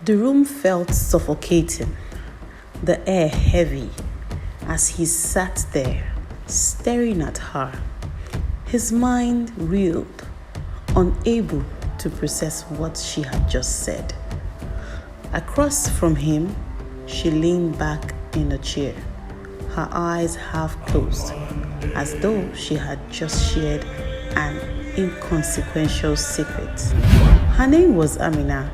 The room felt suffocating, the air heavy, as he sat there, staring at her. His mind reeled, unable to process what she had just said. Across from him, she leaned back in a chair, her eyes half closed, as though she had just shared an inconsequential secret. Her name was Amina.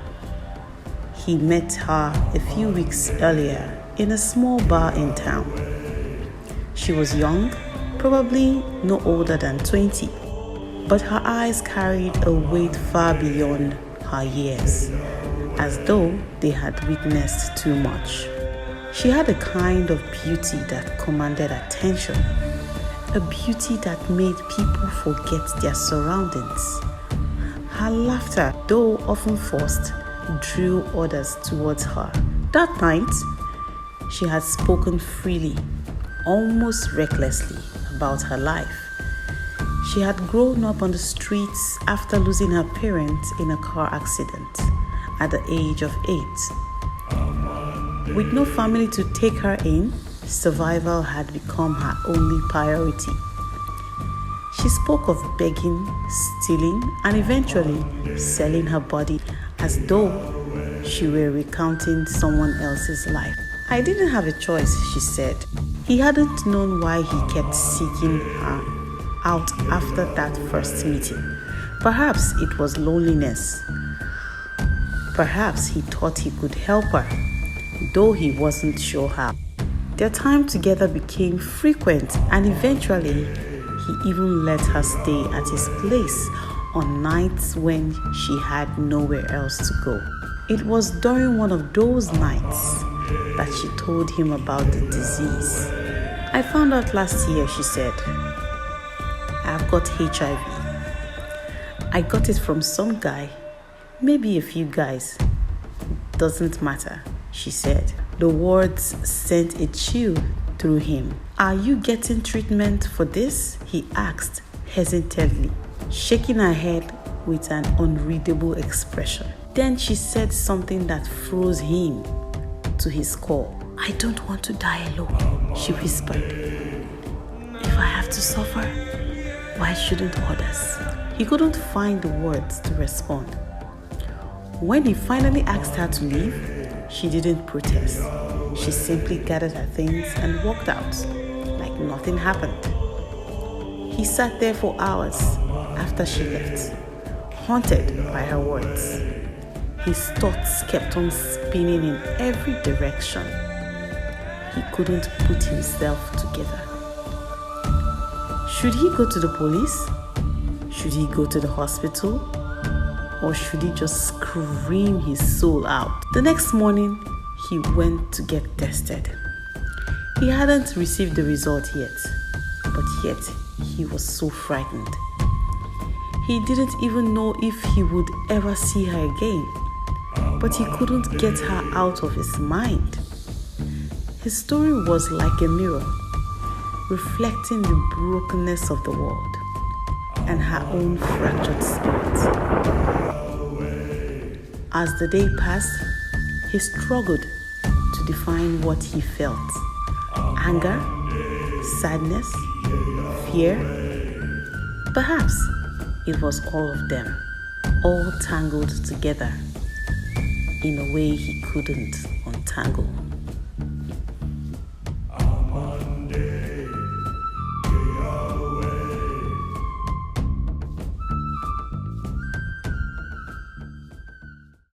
He met her a few weeks earlier in a small bar in town. She was young, probably no older than 20, but her eyes carried a weight far beyond her years, as though they had witnessed too much. She had a kind of beauty that commanded attention, a beauty that made people forget their surroundings. Her laughter, though often forced, drew others towards her. That night, she had spoken freely, almost recklessly, about her life. She had grown up on the streets after losing her parents in a car accident at the age of 8. With no family to take her in, survival had become her only priority. She spoke of begging, stealing, and eventually selling her body as though she were recounting someone else's life. I didn't have a choice, she said. He hadn't known why he kept seeking her out after that first meeting. Perhaps it was loneliness. Perhaps he thought he could help her, though he wasn't sure how. Their time together became frequent, and eventually he even let her stay at his place on nights when she had nowhere else to go. It was during one of those nights that she told him about the disease. I found out last year, she said. I've got HIV. I got it from some guy, maybe a few guys. Doesn't matter, she said. The words sent a chill through him. Are you getting treatment for this? He asked hesitantly, shaking her head with an unreadable expression. Then she said something that froze him to his core. I don't want to die alone, she whispered. If I have to suffer, why shouldn't others? He couldn't find the words to respond. When he finally asked her to leave, she didn't protest. She simply gathered her things and walked out like nothing happened. He sat there for hours after she left, haunted by her words. His thoughts kept on spinning in every direction. He couldn't put himself together. Should he go to the police? Should he go to the hospital? Or should he just scream his soul out? The next morning, he went to get tested. He hadn't received the result yet, but yet he was so frightened. He didn't even know if he would ever see her again, but he couldn't get her out of his mind. His story was like a mirror, reflecting the brokenness of the world and her own fractured spirit. As the day passed, he struggled to define what he felt. Anger, sadness, fear. Perhaps it was all of them, all tangled together in a way he couldn't untangle.